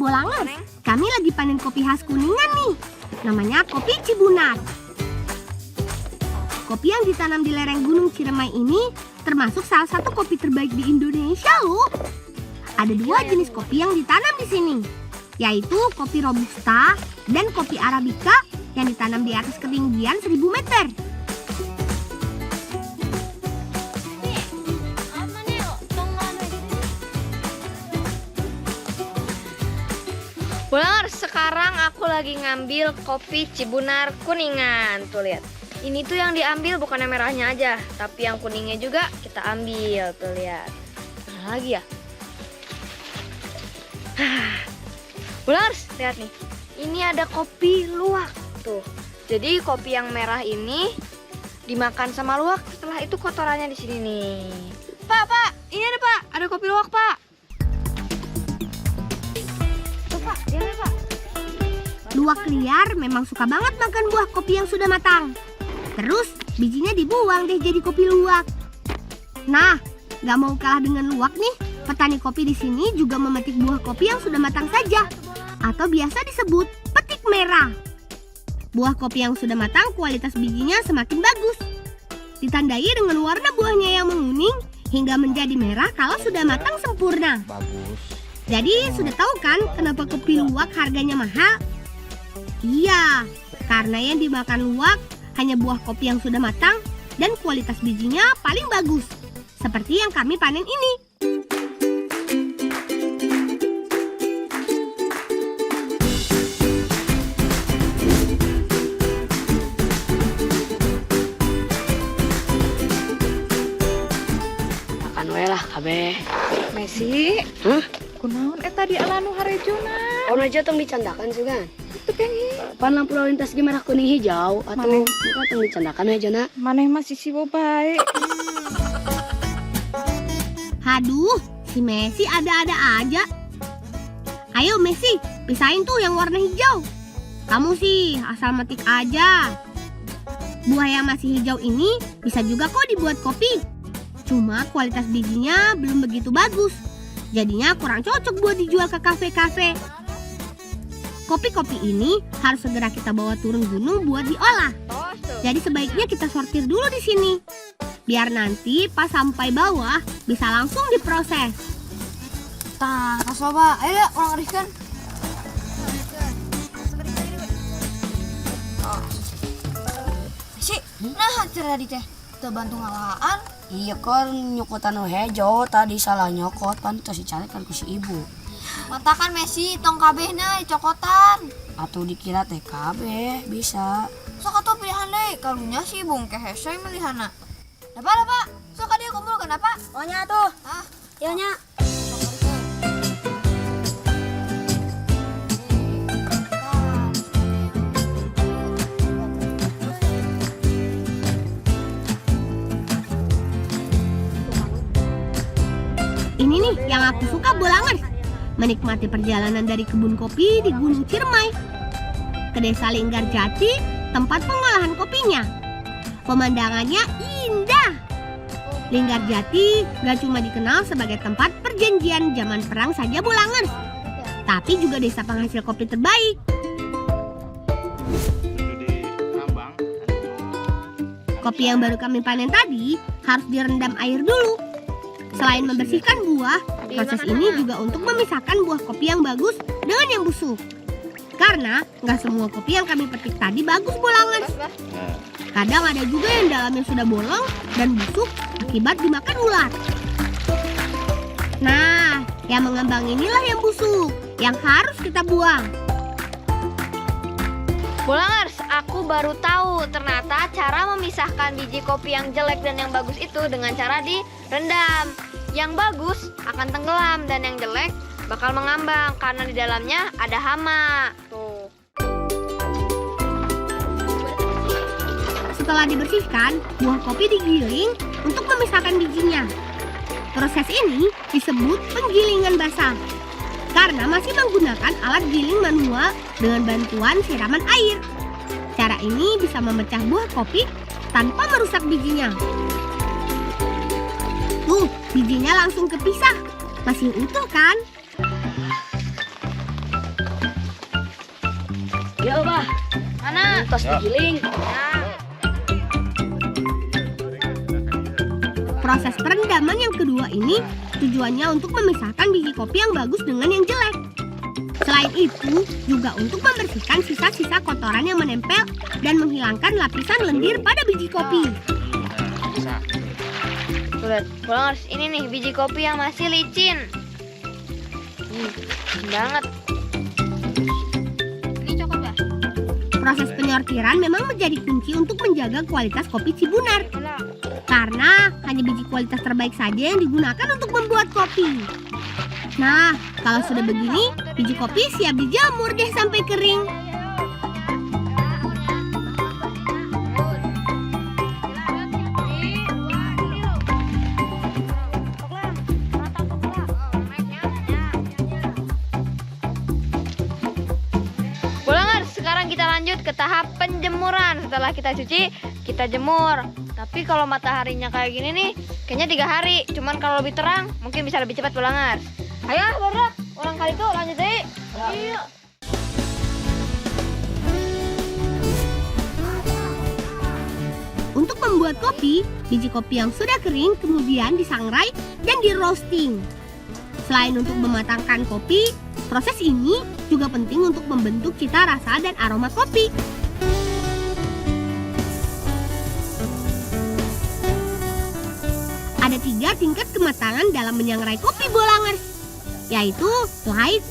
Bolangan, kami lagi panen kopi khas Kuningan nih. Namanya kopi Cibunar. Kopi yang ditanam di lereng Gunung Ciremai ini termasuk salah satu kopi terbaik di Indonesia loh. Ada dua jenis kopi yang ditanam di sini, yaitu kopi Robusta dan kopi Arabica yang ditanam di atas ketinggian 1000 meter. Bolangar, sekarang aku lagi ngambil kopi Cibunar Kuningan. Tuh lihat, ini tuh yang diambil bukan yang merahnya aja, tapi yang kuningnya juga kita ambil. Tuh lihat, mana lagi ya? Bolangar, lihat nih, ini ada kopi luwak tuh. Jadi kopi yang merah ini dimakan sama luwak, setelah itu kotorannya di sini nih. Pak, ini ada Pak, ada kopi luwak Pak. Luwak liar memang suka banget makan buah kopi yang sudah matang. Terus bijinya dibuang deh jadi kopi luwak. Nah, gak mau kalah dengan luwak nih, petani kopi di sini juga memetik buah kopi yang sudah matang saja, atau biasa disebut petik merah. Buah kopi yang sudah matang kualitas bijinya semakin bagus, ditandai dengan warna buahnya yang menguning hingga menjadi merah kalau sudah matang sempurna. Bagus. Jadi sudah tahu kan kenapa kopi luwak harganya mahal? Iya, karena yang dimakan luwak hanya buah kopi yang sudah matang dan kualitas bijinya paling bagus, seperti yang kami panen ini. Makan we lah kabeh. Messi, kunaon eta di alanu harejona? Orang aja tong dicandakan juga. Itu pengen. Pan lampu lalu lintas ge merah kuning hijau atau mereka tong dicandakan aja na. Maneh masih sibuk baik. Haduh, si Messi ada-ada aja. Ayo Messi, pisahin tuh yang warna hijau. Kamu sih asal metik aja. Buah yang masih hijau ini bisa juga kok dibuat kopi. Cuma kualitas bijinya belum begitu bagus. Jadinya kurang cocok buat dijual ke kafe-kafe. Kopi-kopi ini harus segera kita bawa turun gunung buat diolah. Jadi sebaiknya kita sortir dulu di sini. Biar nanti pas sampai bawah bisa langsung diproses. Tah, kasoba, ayo deh orang riskan. Si, nah cara di teh teu bantu ngalaan. Iya kan nyokotan hijau tadi salah nyokot pan teu si calekan ku si ibu. Matakan Messi, tong kabehna cokotan. Atuh dikira teh kabeh bisa. Sok atuh pilihan deui, kalunya si bungkeh hese milihana. Dapat. Sok dia kumpulkan apa? Ohnya tuh. Ah, Iya nya. Ini nih yang aku suka Bolangan. Menikmati perjalanan dari kebun kopi di Gunung Ciremai ke desa Linggarjati, tempat pengolahan kopinya. Pemandangannya indah. Linggarjati gak cuma dikenal sebagai tempat perjanjian zaman perang saja Bolangan, tapi juga desa penghasil kopi terbaik. Kopi yang baru kami panen tadi harus direndam air dulu. Selain membersihkan buah, proses ini juga untuk memisahkan buah kopi yang bagus dengan yang busuk. Karena nggak semua kopi yang kami petik tadi bagus Bolangan. Kadang ada juga yang dalamnya sudah bolong dan busuk akibat dimakan ulat. Nah, yang mengembang inilah yang busuk, yang harus kita buang. Bolangers, aku baru tahu ternyata cara memisahkan biji kopi yang jelek dan yang bagus itu dengan cara direndam. Yang bagus akan tenggelam dan yang jelek bakal mengambang karena di dalamnya ada hama. Tuh. Setelah dibersihkan, buah kopi digiling untuk memisahkan bijinya. Proses ini disebut penggilingan basah karena masih menggunakan alat giling manual dengan bantuan siraman air. Cara ini bisa memecah buah kopi tanpa merusak bijinya. Tuh, bijinya langsung kepisah. Masih utuh kan? Ya, Bah. Mana? Tos digiling. Proses perendaman yang kedua ini tujuannya untuk memisahkan biji kopi yang bagus dengan yang jelek. Selain itu, juga untuk membersihkan sisa-sisa kotoran yang menempel dan menghilangkan lapisan lendir pada biji kopi. Tuh, Bolangers, ini nih biji kopi yang masih licin. Banget. Ini coklat, Bah. Proses penyortiran memang menjadi kunci untuk menjaga kualitas kopi Cibunar. Karena hanya biji kualitas terbaik saja yang digunakan untuk membuat kopi. Nah, kalau sudah begini, biji kopi siap dijemur deh sampai kering. Bolangers, sekarang kita lanjut ke tahap penjemuran. Setelah kita cuci, kita jemur. Tapi kalau mataharinya kayak gini nih, kayaknya 3 hari. Cuman kalau lebih terang, mungkin bisa lebih cepat Bolangers. Ayo, Barak, orang kali itu lanjut deh. Iya. Untuk membuat kopi, biji kopi yang sudah kering kemudian disangrai dan di roasting. Selain untuk mematangkan kopi, proses ini juga penting untuk membentuk cita rasa dan aroma kopi. Ada 3 tingkat kematangan dalam menyangrai kopi Bolangers, yaitu light,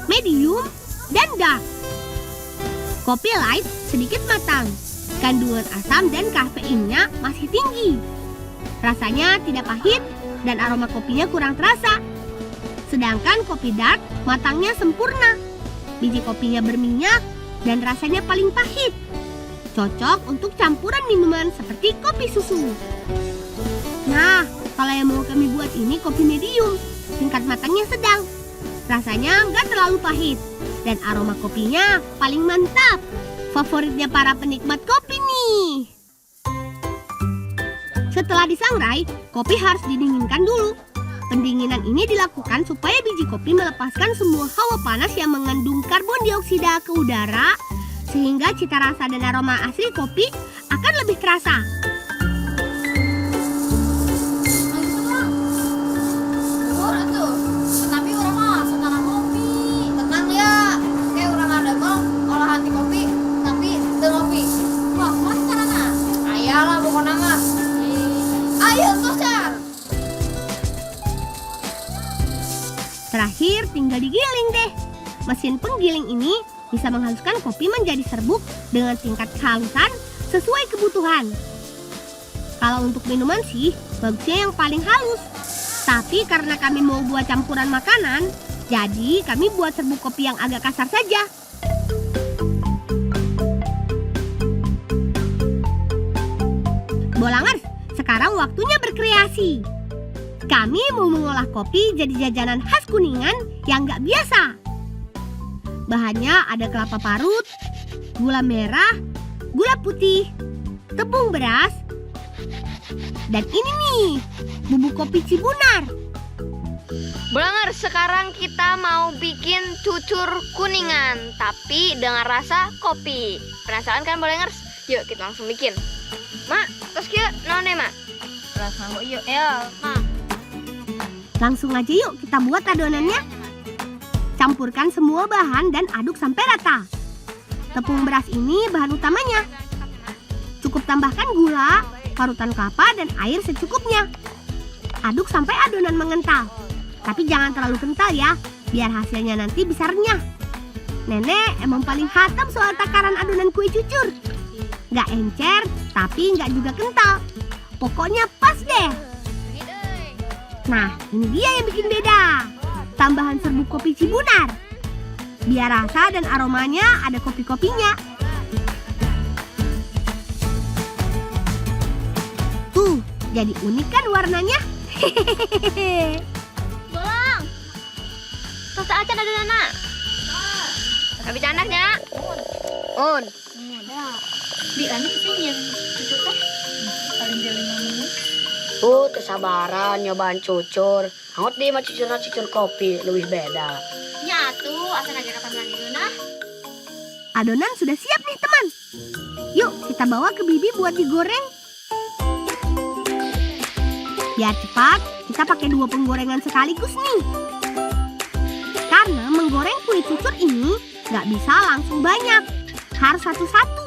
medium, dan dark. Kopi light sedikit matang, kandungan asam dan kafeinnya masih tinggi. Rasanya tidak pahit dan aroma kopinya kurang terasa. Sedangkan kopi dark matangnya sempurna, biji kopinya berminyak dan rasanya paling pahit. Cocok untuk campuran minuman seperti kopi susu. Nah, kalau yang mau kami buat ini kopi medium, tingkat matangnya sedang. Rasanya nggak terlalu pahit dan aroma kopinya paling mantap. Favoritnya para penikmat kopi nih. Setelah disangrai, kopi harus didinginkan dulu. Pendinginan ini dilakukan supaya biji kopi melepaskan semua hawa panas yang mengandung karbon dioksida ke udara, sehingga cita rasa dan aroma asli kopi akan lebih terasa. Tapi orang mah setara kopi. Tenang ya. Kayak orang ada mah olahan di kopi, tapi teu kopi. Wah, mana carana? Ayalah pokona mah. Ayo tosar. Terakhir tinggal digiling deh. Mesin penggiling ini bisa menghaluskan kopi menjadi serbuk dengan tingkat kehalusan sesuai kebutuhan. Kalau untuk minuman sih, bagusnya yang paling halus. Tapi karena kami mau buat campuran makanan, jadi kami buat serbuk kopi yang agak kasar saja. Bolangers, sekarang waktunya berkreasi. Kami mau mengolah kopi jadi jajanan khas Kuningan yang nggak biasa. Bahannya ada kelapa parut, gula merah, gula putih, tepung beras, dan ini nih, bubuk kopi Cibunar. Bolangers, sekarang kita mau bikin cucur Kuningan, tapi dengan rasa kopi. Penasaran kan Bolangers? Yuk kita langsung bikin. Mak, terus kia naon deh, Mak? Rasa yuk, Mak. Langsung aja yuk kita buat adonannya. Campurkan semua bahan dan aduk sampai rata. Tepung beras ini bahan utamanya. Cukup tambahkan gula, parutan kelapa, dan air secukupnya. Aduk sampai adonan mengental. Tapi jangan terlalu kental ya, biar hasilnya nanti bisa renyah. Nenek emang paling hatam soal takaran adonan kue cucur. Nggak encer, tapi nggak juga kental. Pokoknya pas deh. Nah, ini dia yang bikin beda. Tambahan serbuk kopi Cibunar. Biar rasa dan aromanya ada kopi-kopinya. Tuh, jadi unik kan warnanya? Hehehe. Bolang. Terus acan ada nana. Habis anaknya. Un. Di anu sih yang cucur teh. Paling dia 5 menit. Kesabaran nyobaan cucur. Hangot deh mah cucur kopi lebih beda. Nyatu, asal aja kapan lagi nah. Adonan sudah siap nih teman. Yuk kita bawa ke Bibi buat digoreng. Biar cepat, kita pakai 2 penggorengan sekaligus nih. Karena menggoreng kue cucur ini nggak bisa langsung banyak. Harus satu-satu.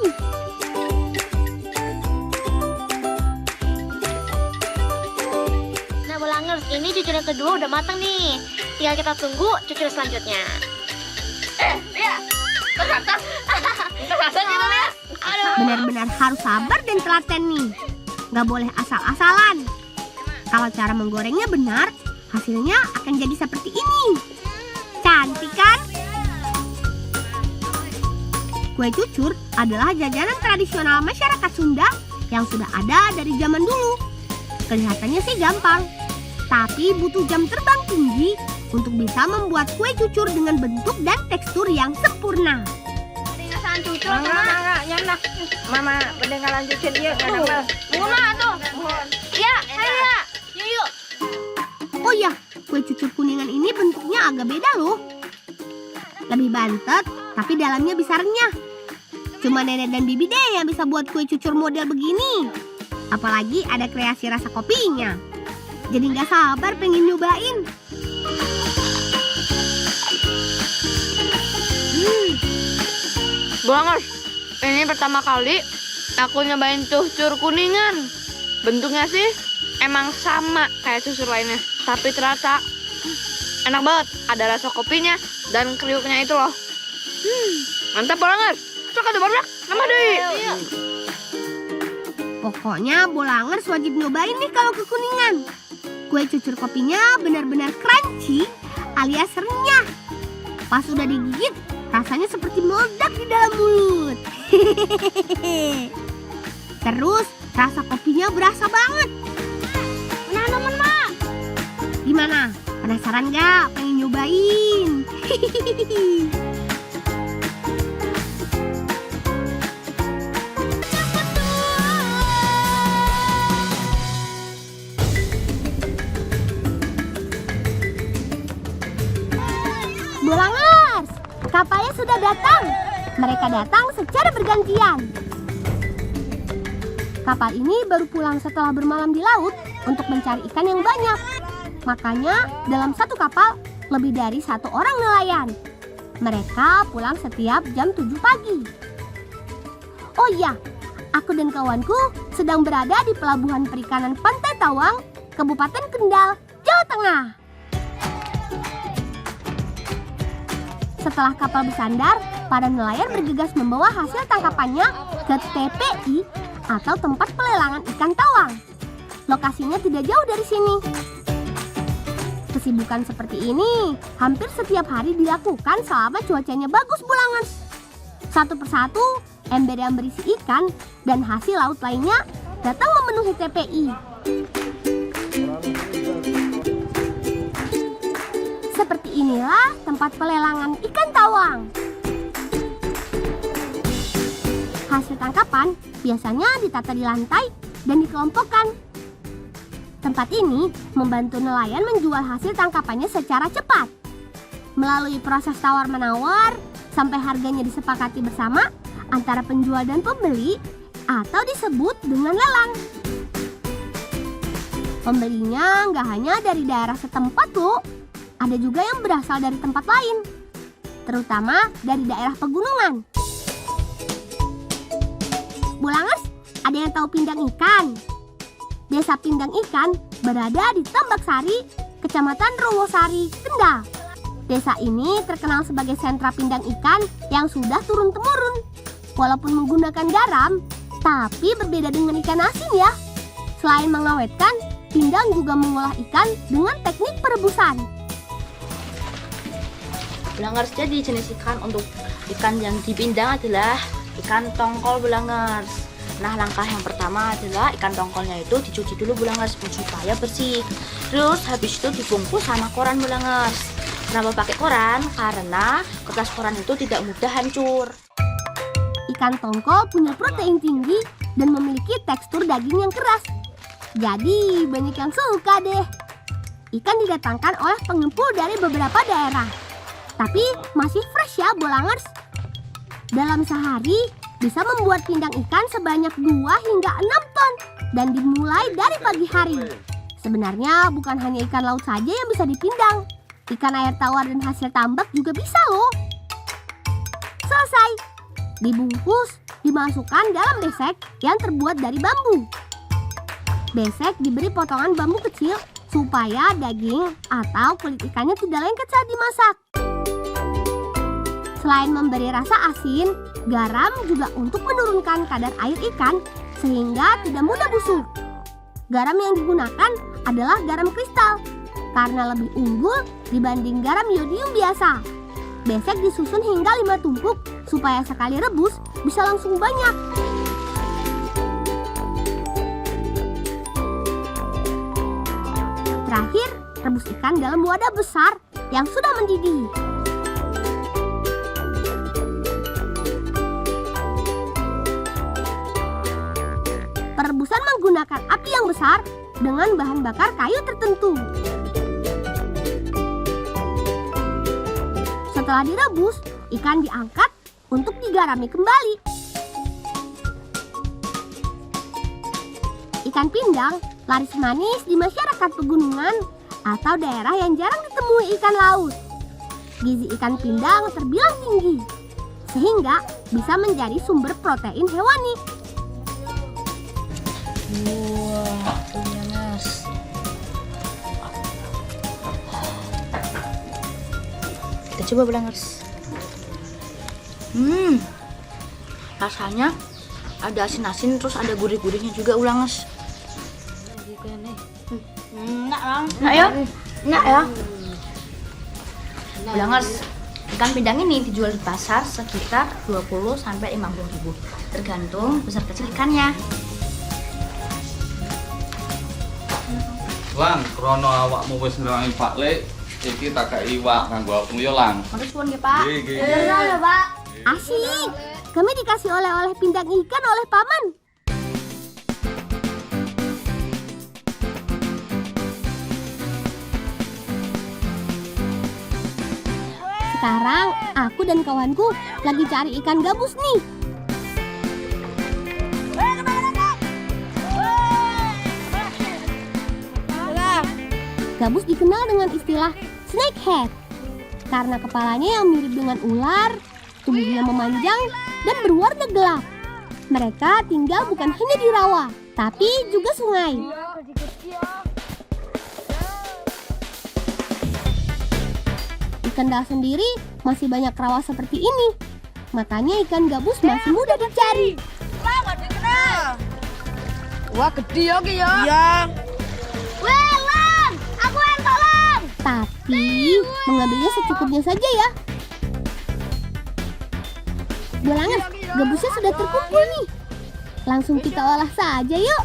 Nah Bulangers, ini cucur yang kedua udah matang nih. Tinggal kita tunggu cucur selanjutnya. Benar-benar harus sabar dan telaten nih. Nggak boleh asal-asalan. Kalau cara menggorengnya benar, hasilnya akan jadi seperti ini. Cantik kan? Kue cucur adalah jajanan tradisional masyarakat Sunda yang sudah ada dari zaman dulu. Kelihatannya sih gampang, tapi butuh jam terbang tinggi untuk bisa membuat kue cucur dengan bentuk dan tekstur yang sempurna. Cucur Enggak, nyanak. Mama mendengar lanjutin dia. Mama tuh. Ya, saya. Yuk. Oh iya, kue cucur kuningan ini bentuknya agak beda loh. Lebih bantet, tapi dalamnya bisa renyah. Cuma nenek dan bibi deh yang bisa buat kue cucur model begini. Apalagi ada kreasi rasa kopinya. Jadi nggak sabar pengen nyobain. Bulangers, ini pertama kali aku nyobain cucur kuningan. Bentuknya sih emang sama kayak cucur lainnya, tapi ternyata enak banget. Ada rasa kopinya dan kriuknya itu loh. Mantap Bulangers. Sok ada banyak, nama deh. Pokoknya Bulangers wajib nyobain nih kalau ke Kuningan. Kue cucur kopinya benar-benar crunchy alias renyah. Pas udah digigit, rasanya seperti meledak di dalam mulut. Terus rasa kopinya berasa banget. Nah temen mak, gimana? Penasaran gak? Pengen nyobain? Bulangers, kapalnya sudah datang. Mereka datang secara bergantian. Kapal ini baru pulang setelah bermalam di laut untuk mencari ikan yang banyak. Makanya dalam satu kapal lebih dari 1 orang nelayan. Mereka pulang setiap jam 7 pagi. Oh iya, aku dan kawanku sedang berada di pelabuhan perikanan Pantai Tawang, Kabupaten Kendal, Jawa Tengah. Setelah kapal bersandar, para nelayan bergegas membawa hasil tangkapannya ke TPI atau tempat pelelangan ikan tawang. Lokasinya tidak jauh dari sini. Kesibukan seperti ini hampir setiap hari dilakukan selama cuacanya bagus Bulangers. Satu persatu, ember yang berisi ikan dan hasil laut lainnya datang memenuhi TPI. Seperti inilah tempat pelelangan ikan tawang. Hasil tangkapan biasanya ditata di lantai dan dikelompokkan. Tempat ini membantu nelayan menjual hasil tangkapannya secara cepat. Melalui proses tawar-menawar sampai harganya disepakati bersama antara penjual dan pembeli atau disebut dengan lelang. Pembelinya nggak hanya dari daerah setempat loh. Ada juga yang berasal dari tempat lain, terutama dari daerah pegunungan. Bulangers, ada yang tahu Pindang Ikan? Desa Pindang Ikan berada di Tambak Sari, Kecamatan Rowosari, Kendal. Desa ini terkenal sebagai sentra pindang ikan yang sudah turun-temurun. Walaupun menggunakan garam, tapi berbeda dengan ikan asin ya. Selain mengawetkan, Pindang juga mengolah ikan dengan teknik perebusan. Bulangers, jadi jenis ikan untuk ikan yang dipindang adalah ikan tongkol Bulangers. Nah, langkah yang pertama adalah ikan tongkolnya itu dicuci dulu Bulangers supaya bersih. Terus habis itu dibungkus sama koran Bulangers. Kenapa pakai koran? Karena kertas koran itu tidak mudah hancur. Ikan tongkol punya protein tinggi dan memiliki tekstur daging yang keras. Jadi banyak yang suka deh. Ikan didatangkan oleh pengepul dari beberapa daerah. Tapi masih fresh ya Bulangers. Dalam sehari bisa membuat pindang ikan sebanyak 2 hingga 6 ton dan dimulai dari pagi hari. Sebenarnya bukan hanya ikan laut saja yang bisa dipindang. Ikan air tawar dan hasil tambak juga bisa loh. Selesai. Dibungkus, dimasukkan dalam besek yang terbuat dari bambu. Besek diberi potongan bambu kecil supaya daging atau kulit ikannya tidak lengket saat dimasak. Selain memberi rasa asin, garam juga untuk menurunkan kadar air ikan sehingga tidak mudah busuk. Garam yang digunakan adalah garam kristal karena lebih unggul dibanding garam yodium biasa. Besek disusun hingga 5 tumpuk supaya sekali rebus bisa langsung banyak. Terakhir, rebus ikan dalam wadah besar yang sudah mendidih. Perebusan menggunakan api yang besar dengan bahan bakar kayu tertentu. Setelah direbus, ikan diangkat untuk digarami kembali. Ikan pindang laris manis di masyarakat pegunungan atau daerah yang jarang ditemui ikan laut. Gizi ikan pindang terbilang tinggi, sehingga bisa menjadi sumber protein hewani. Wah, punya Mas. Kita coba Belangers. Rasanya ada asin-asin terus ada gurih-gurihnya juga Ulangers. Enak Lang. Enak ya? Enak ya? Ulangers, ikan pindang ini dijual di pasar sekitar 20 sampai 50.000 tergantung besar kecil ikannya. Lang, krono awakmu wis ngerangi Pak Lek, iki tak kei iwak kanggo aku yo Lang. Matur suwun nggih, Pak. Nggih. Pak. Asik. Kami dikasih oleh-oleh pindang ikan oleh paman. Sekarang aku dan kawanku lagi cari ikan gabus nih. Gabus dikenal dengan istilah snakehead karena kepalanya yang mirip dengan ular, tubuhnya memanjang dan berwarna gelap. Mereka tinggal bukan hanya di rawa, tapi juga sungai. Di Kendal sendiri masih banyak rawa seperti ini. Makanya ikan gabus masih mudah dicari. Wah, gede ya ki ya. Iya. Tapi mengambilnya secukupnya saja ya. Belangers, gabusnya sudah terkumpul nih. Langsung kita olah saja yuk.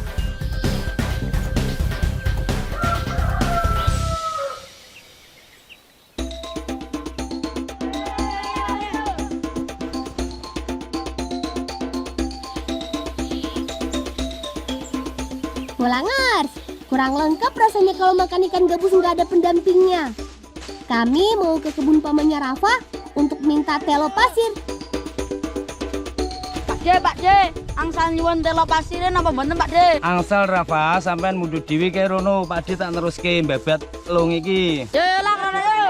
Belangers, kurang lengkap rasanya kalau makan ikan gabus nggak ada pendampingnya. Kami mau ke kebun pamannya Rafa untuk minta telo pasir. Pak D, angsal nyuwun telo pasire napa mboten Pak D? Angsal Rafa sampean mundhut dhewe kae rono, Pak D tak neruske mbebet lung iki. Lah rono yo.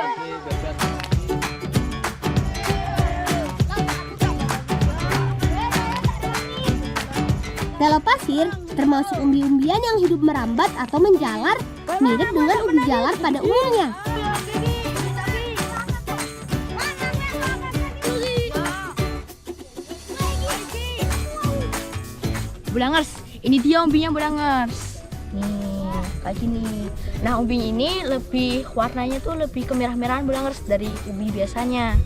Telo pasir termasuk umbi-umbian yang hidup merambat atau menjalar, mirip dengan ubi jalar pada umumnya. Belangers, ini dia umbinya Belangers. Nih, kayak gini. Nah, umbi ini lebih warnanya tuh lebih kemerah-merahan Belangers dari umbi biasanya.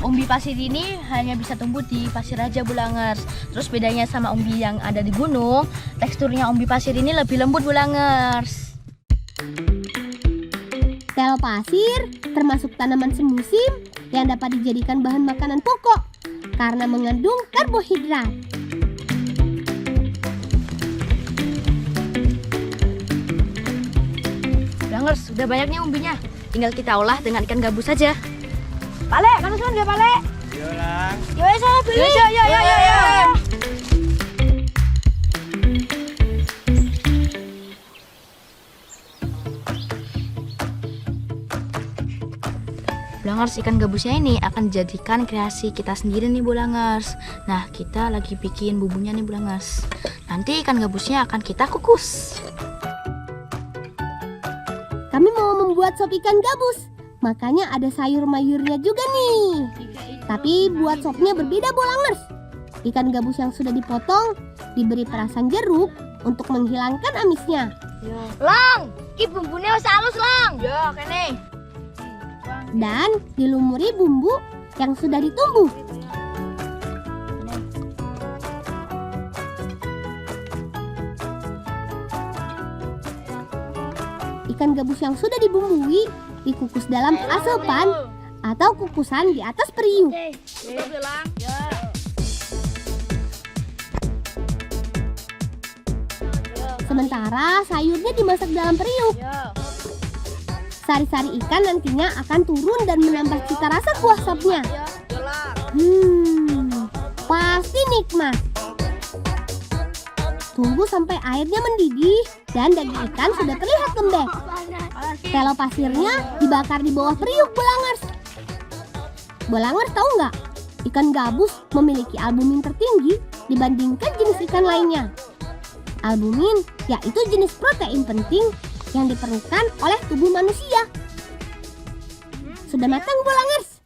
Umbi pasir ini hanya bisa tumbuh di pasir aja Belangers. Terus bedanya sama umbi yang ada di gunung, teksturnya umbi pasir ini lebih lembut Belangers. Telo pasir termasuk tanaman semusim yang dapat dijadikan bahan makanan pokok karena mengandung karbohidrat. Belangers, udah banyak nih umbinya. Tinggal kita olah dengan ikan gabus saja. Pak Lek, kan suwun nggih Pak Lek. Yo, saya beli. Yo. Bulangers, ikan gabusnya ini akan dijadikan kreasi kita sendiri nih Bulangers. Nah, kita lagi bikin bumbunya nih Bulangers. Nanti ikan gabusnya akan kita kukus. Kami mau membuat sop ikan gabus, makanya ada sayur mayurnya juga nih. Tapi buat sopnya berbeda Bulangers. Ikan gabus yang sudah dipotong diberi perasan jeruk untuk menghilangkan amisnya. Lang, ki bumbunya wis halus, Lang. Yo, kene. Dan dilumuri bumbu yang sudah ditumbuk. Ikan gabus yang sudah dibumbui dikukus dalam asopan atau kukusan di atas periuk. Sementara sayurnya dimasak dalam periuk. Sari-sari ikan nantinya akan turun dan menambah cita rasa kuah sopnya. Pasti nikmat. Tunggu sampai airnya mendidih dan daging ikan sudah terlihat lembek. Telo pasirnya dibakar di bawah periuk Bulangers. Bulangers tahu nggak? Ikan gabus memiliki albumin tertinggi dibandingkan jenis ikan lainnya. Albumin yaitu jenis protein penting yang diperlukan oleh tubuh manusia. Sudah matang Bulangers?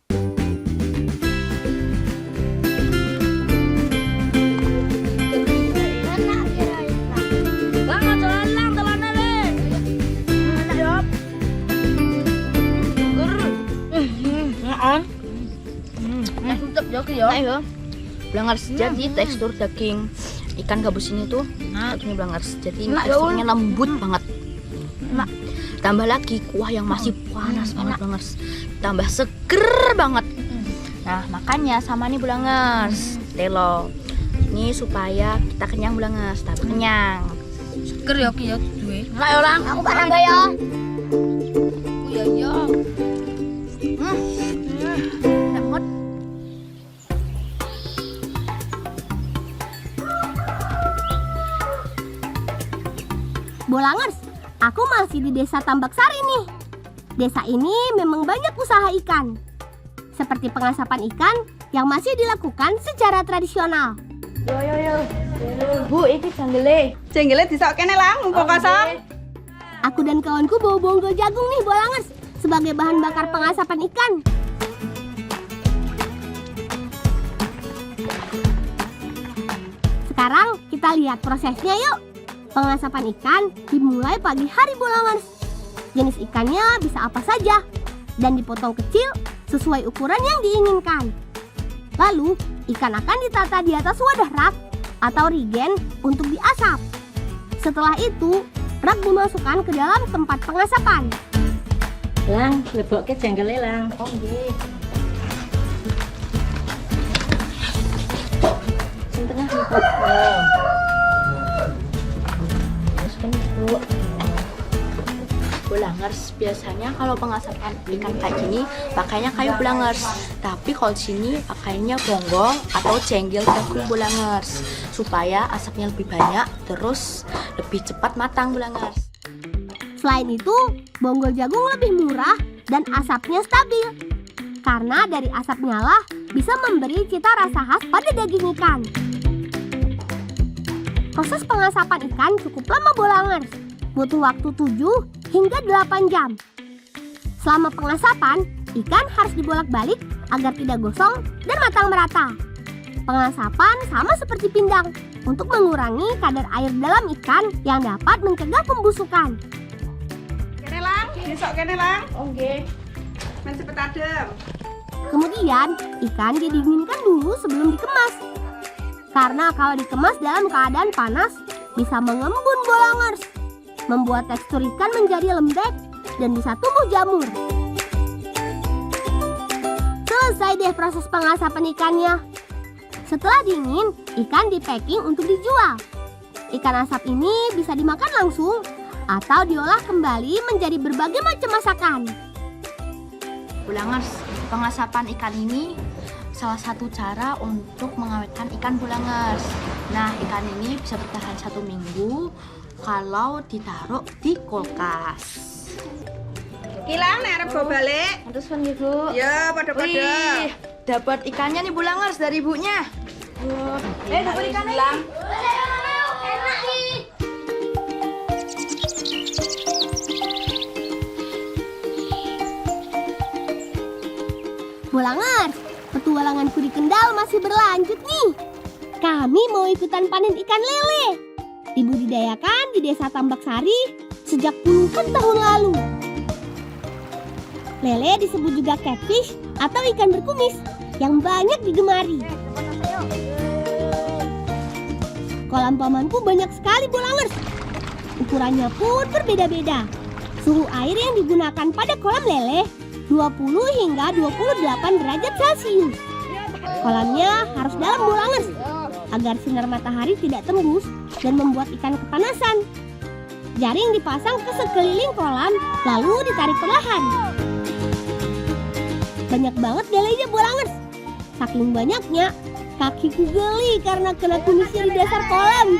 Bulangers, jadi tekstur daging ikan gabus ini tuh begini Bulangers. Jadi ini teksturnya lembut banget. Tambah lagi kuah yang masih panas banget Bulangers. Tambah seger banget. Nah, makanya sama nih Bulangers. Telo. Ini supaya kita kenyang Bulangers, tambah kenyang. Seger ya ki ya duwe. Lah ya Lang, aku barang gak ya? Iya. Enak. Bulangers, aku masih di desa Tambak Sari nih. Desa ini memang banyak usaha ikan. Seperti pengasapan ikan yang masih dilakukan secara tradisional. Yo. Bu, ini cenggele. Cenggele disok kene Lang, mumpung kosong. Aku dan kawanku bawa bonggol jagung nih Bulangers sebagai bahan bakar pengasapan ikan. Sekarang kita lihat prosesnya yuk. Pengasapan ikan dimulai pagi hari Bulangers. Jenis ikannya bisa apa saja dan dipotong kecil sesuai ukuran yang diinginkan. Lalu, ikan akan ditata di atas wadah rak atau rigen untuk diasap. Setelah itu, rak dimasukkan ke dalam tempat pengasapan. Lang, lebokke cenggele Lang. Oh, nggih. Sing tengah lho. Bulangers, biasanya kalau pengasapan ikan kayak gini pakainya kayu Bulangers, tapi kalau di sini pakainya bonggol atau cenggel jagung Bulangers supaya asapnya lebih banyak terus lebih cepat matang Bulangers. Selain itu, bonggol jagung lebih murah dan asapnya stabil. Karena dari asapnya lah bisa memberi cita rasa khas pada daging ikan. Proses pengasapan ikan cukup lama Bulangers. Butuh waktu 7 hingga 8 jam. Selama pengasapan, ikan harus dibolak-balik agar tidak gosong dan matang merata. Pengasapan sama seperti pindang untuk mengurangi kadar air dalam ikan yang dapat mencegah pembusukan. Kene Lang, disok kene Lang. Oh, nggih. Men cepet adem. Kemudian, ikan didinginkan dulu sebelum dikemas. Karena kalau dikemas dalam keadaan panas, bisa mengembun Bulangers, membuat tekstur ikan menjadi lembek dan bisa tumbuh jamur. Selesai deh proses pengasapan ikannya. Setelah dingin, ikan di-packing untuk dijual. Ikan asap ini bisa dimakan langsung atau diolah kembali menjadi berbagai macam masakan. Bulangers, pengasapan ikan ini salah satu cara untuk mengawetkan ikan bulangers. Nah, ikan ini bisa bertahan 1 minggu kalau ditaruh di kulkas. Kilang nek arep go balik. Terus kan Bu. Ya, pada-pada. Wih, dapat ikannya nih bulangers dari ibunya. Dapat ikannya. Bulangers, petualanganku di Kendal masih berlanjut nih. Kami mau ikutan panen ikan lele. Dibudidayakan di Desa Tambak Sari sejak puluhan tahun lalu. Lele disebut juga catfish atau ikan berkumis yang banyak digemari. Kolam pamanku banyak sekali bulangers. Ukurannya pun berbeda-beda. Suhu air yang digunakan pada kolam lele 20 hingga 28 derajat Celcius. Kolamnya harus dalam bulangers agar sinar matahari tidak tembus dan membuat ikan kepanasan. Jaring dipasang ke sekeliling kolam lalu ditarik perlahan. Banyak banget lelenya bulangers. Saking banyaknya, kakiku geli karena kena kumisnya di dasar kolam.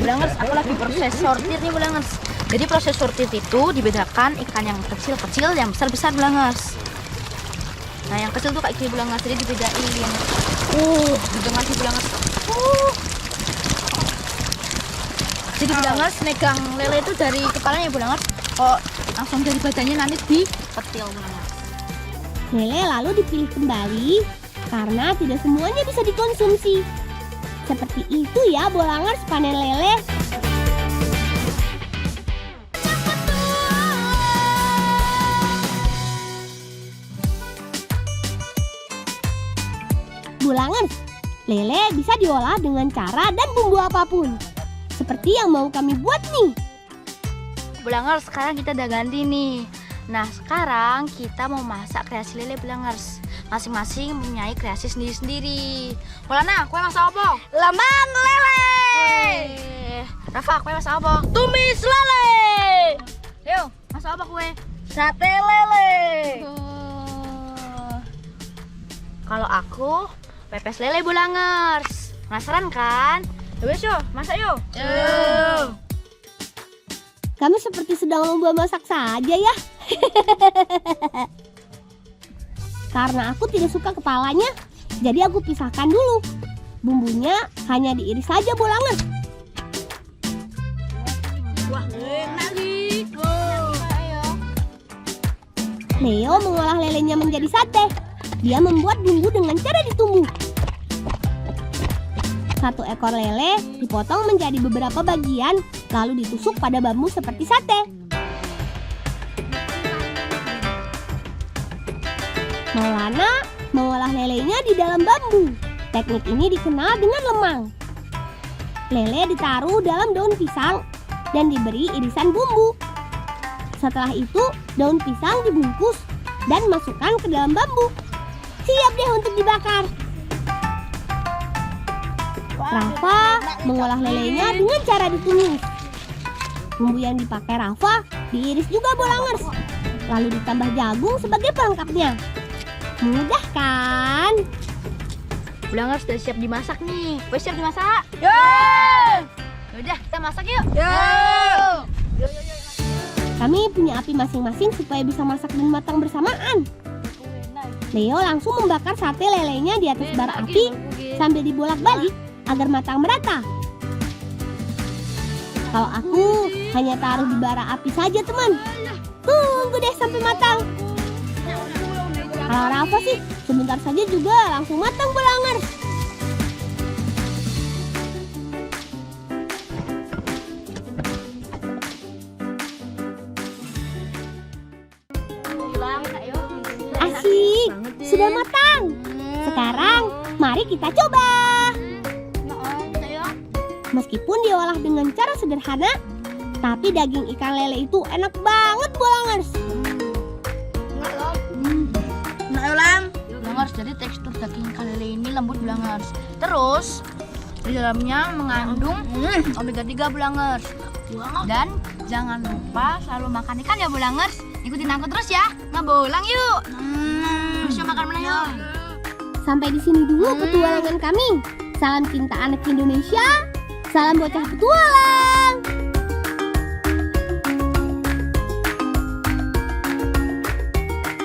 Bulangers, aku lagi proses sortir nih bulangers. Jadi proses sortir itu dibedakan ikan yang kecil-kecil, yang besar-besar bulangers. Nah yang kecil tuh kayak gini bulangers, jadi dibedain. Dengar sih bulangers. Jadi bulangers megang lele itu dari kepalanya bulangers. Kok langsung dari badannya nanti dipetil bulangers. Lele lalu dipilih kembali karena tidak semuanya bisa dikonsumsi. Seperti itu ya bulangers panen lele. Bulangers, lele bisa diolah dengan cara dan bumbu apapun. Seperti yang mau kami buat nih. Bulangers, sekarang kita udah ganti nih. Nah sekarang kita mau masak kreasi lele bulangers. Masing-masing mempunyai kreasi sendiri-sendiri. Mulana, kue masak apa? Lemang lele. Rafa, kue masak apa? Tumis lele. Yo, masak apa kue? Sate lele. Kalau aku pepes lele bulangers. Penasaran kan? Yowes yo, masak yo. Kami seperti sedang lomba masak saja ya. Karena aku tidak suka kepalanya, jadi aku pisahkan dulu. Bumbunya hanya diiris saja bulangers. Leo mengolah lelenya menjadi sate. Dia membuat bumbu dengan cara ditumbuk. 1 ekor lele dipotong menjadi beberapa bagian, lalu ditusuk pada bambu seperti sate. Maulana mengolah lelenya di dalam bambu. Teknik ini dikenal dengan lemang. Lele ditaruh dalam daun pisang dan diberi irisan bumbu. Setelah itu, daun pisang dibungkus dan masukkan ke dalam bambu. Siap deh untuk dibakar. Rafa mengolah lelenya dengan cara ditumis. Bumbu yang dipakai Rafa diiris juga bulangers, lalu ditambah jagung sebagai pelengkapnya. Mudah kan? Bulangers sudah siap dimasak nih. Kue siap dimasak? Yaudah, kita masak yuk. Kami punya api masing-masing supaya bisa masak dan matang bersamaan. Leo langsung membakar sate lelenya di atas bara api sambil dibolak-balik agar matang merata. Kalau aku hanya taruh di bara api saja teman. Tunggu deh sampai matang. Kalau Rafa sih sebentar saja juga langsung matang bulangers. Asik, sudah matang. Sekarang Mari kita coba. Meskipun diolah dengan cara sederhana, tapi daging ikan lele itu enak banget Bulangers. Bulangers, jadi tekstur daging ikan lele ini lembut Bulangers. Terus di dalamnya mengandung omega 3 Bulangers. Dan jangan lupa selalu makan ikan ya Bulangers. Ikutin aku terus ya. Ngebolang yuk. Terus makan belah yuk. Sampai di sini dulu petualangan kami. Salam cinta anak Indonesia. Salam bocah petualang.